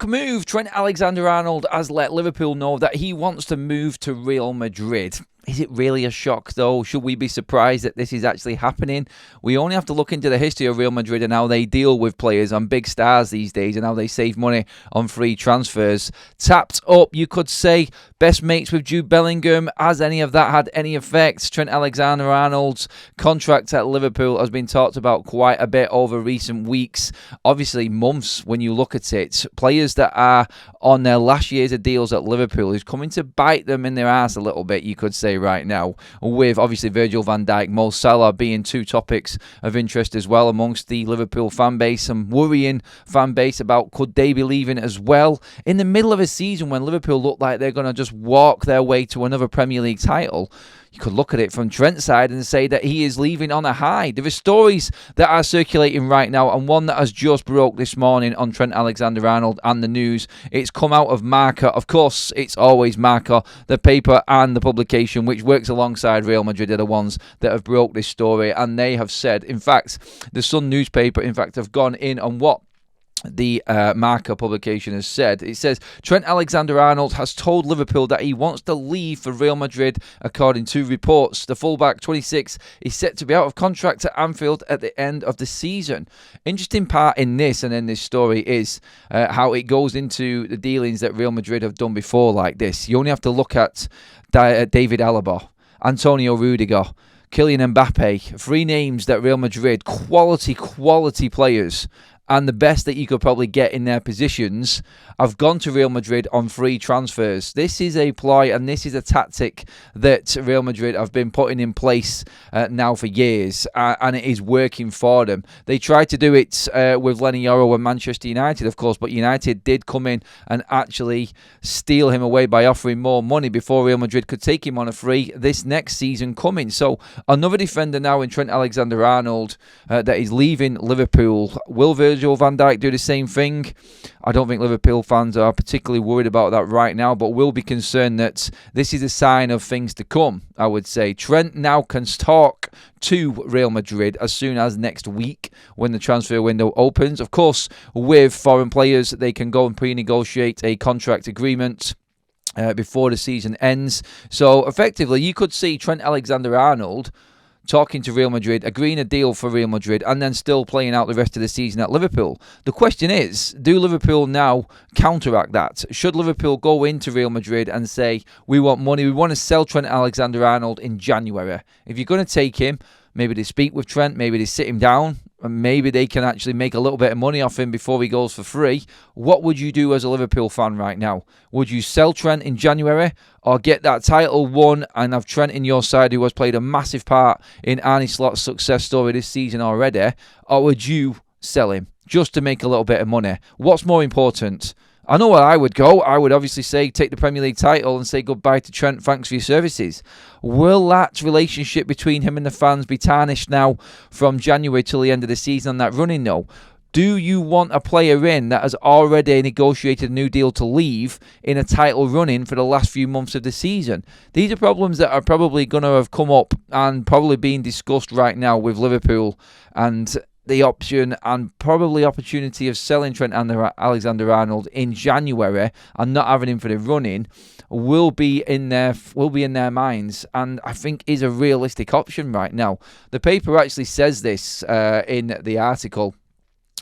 shock move. Trent Alexander-Arnold has let Liverpool know that he wants to move to Real Madrid. Is it really a shock, though? Should we be surprised that this is actually happening? We only have to look into the history of Real Madrid and how they deal with players and big stars these days and how they save money on free transfers. Tapped up, you could say, best mates with Jude Bellingham. Has any of that had any effect? Trent Alexander-Arnold's contract at Liverpool has been talked about quite a bit over recent weeks. Obviously, months when you look at it. Players that are on their last years of deals at Liverpool is coming to bite them in their ass a little bit, you could say, right now, with obviously Virgil van Dijk, Mo Salah being two topics of interest as well amongst the Liverpool fan base. Some worrying fan base about could they be leaving as well in the middle of a season when Liverpool look like they're going to just walk their way to another Premier League title. You could look at it from Trent's side and say that he is leaving on a high. There are stories that are circulating right now, and one that has just broke this morning on Trent Alexander-Arnold and the news. It's come out of Marca. Of course, it's always Marca, the paper and the publication, which works alongside Real Madrid, are the ones that have broke this story. And they have said, in fact, the Sun newspaper, have gone in on what the Marca publication has said. It says Trent Alexander-Arnold has told Liverpool that he wants to leave for Real Madrid, according to reports. The fullback, 26, is set to be out of contract at Anfield at the end of the season. Interesting part in this and in this story is how it goes into the dealings that Real Madrid have done before like this. You only have to look at David Alaba, Antonio Rudiger, Kylian Mbappe, three names that Real Madrid, quality players, and the best that you could probably get in their positions, have gone to Real Madrid on free transfers. This is a ploy and this is a tactic that Real Madrid have been putting in place now for years, and it is working for them. They tried to do it with Lenny Yoro and Manchester United, of course, but United did come in and actually steal him away by offering more money before Real Madrid could take him on a free this next season coming. So another defender now in Trent Alexander-Arnold that is leaving Liverpool. Will Virgil van Dijk do the same thing? I don't think Liverpool fans are particularly worried about that right now, but will be concerned that this is a sign of things to come, I would say. Trent now can talk to Real Madrid as soon as next week when the transfer window opens. Of course, with foreign players, they can go and pre-negotiate a contract agreement before the season ends. So effectively, you could see Trent Alexander-Arnold talking to Real Madrid, agreeing a deal for Real Madrid, and then still playing out the rest of the season at Liverpool. The question is, do Liverpool now counteract that? Should Liverpool go into Real Madrid and say, we want money, we want to sell Trent Alexander-Arnold in January? If you're going to take him, maybe they speak with Trent, maybe they sit him down, and maybe they can actually make a little bit of money off him before he goes for free. What would you do as a Liverpool fan right now? Would you sell Trent in January or get that title won and have Trent in your side, who has played a massive part in Arne Slot's success story this season already? Or would you sell him just to make a little bit of money? What's more important? I know where I would go. I would obviously say take the Premier League title and say goodbye to Trent. Thanks for your services. Will that relationship between him and the fans be tarnished now from January till the end of the season on that running though? Do you want a player in that has already negotiated a new deal to leave in a title run-in for the last few months of the season? These are problems that are probably going to have come up and probably being discussed right now with Liverpool, and the option and probably opportunity of selling Trent Alexander-Arnold in January and not having him for the run-in will be in their minds, and I think is a realistic option right now. The paper actually says this in the article.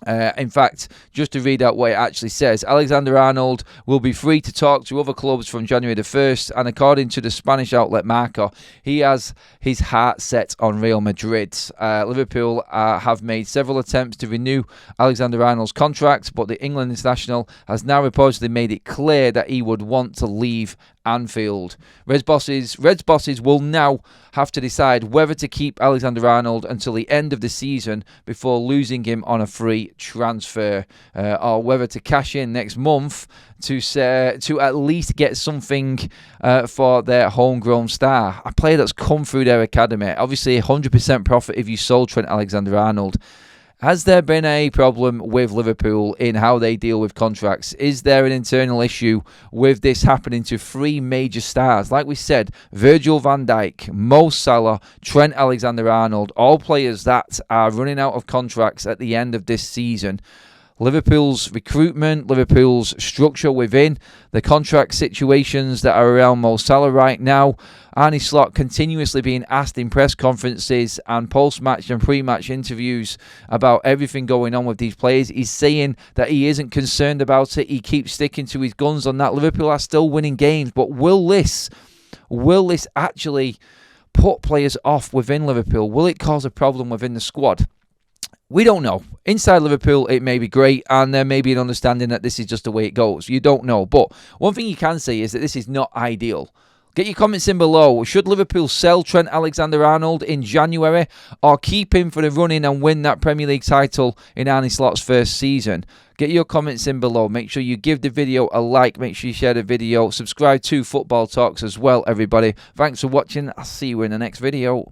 In fact, just to read out what it actually says, Alexander-Arnold will be free to talk to other clubs from January the 1st, and according to the Spanish outlet Marca, he has his heart set on Real Madrid. Liverpool have made several attempts to renew Alexander-Arnold's contract, but the England international has now reportedly made it clear that he would want to leave Anfield. Reds bosses will now have to decide whether to keep Alexander-Arnold until the end of the season before losing him on a free transfer, or whether to cash in next month to at least get something for their homegrown star, a player that's come through their academy. Obviously 100% profit if you sold Trent Alexander-Arnold. Has there been a problem with Liverpool in how they deal with contracts? Is there an internal issue with this happening to three major stars? Like we said, Virgil van Dijk, Mo Salah, Trent Alexander-Arnold, all players that are running out of contracts at the end of this season. Liverpool's recruitment, Liverpool's structure within, the contract situations that are around Mo Salah right now. Arne Slot continuously being asked in press conferences and post-match and pre-match interviews about everything going on with these players. He's saying that he isn't concerned about it. He keeps sticking to his guns on that. Liverpool are still winning games, but will this actually put players off within Liverpool? Will it cause a problem within the squad? We don't know. Inside Liverpool, it may be great, and there may be an understanding that this is just the way it goes. You don't know. But one thing you can say is that this is not ideal. Get your comments in below. Should Liverpool sell Trent Alexander-Arnold in January or keep him for the run-in and win that Premier League title in Arne Slot's first season? Get your comments in below. Make sure you give the video a like. Make sure you share the video. Subscribe to Football Talks as well, everybody. Thanks for watching. I'll see you in the next video.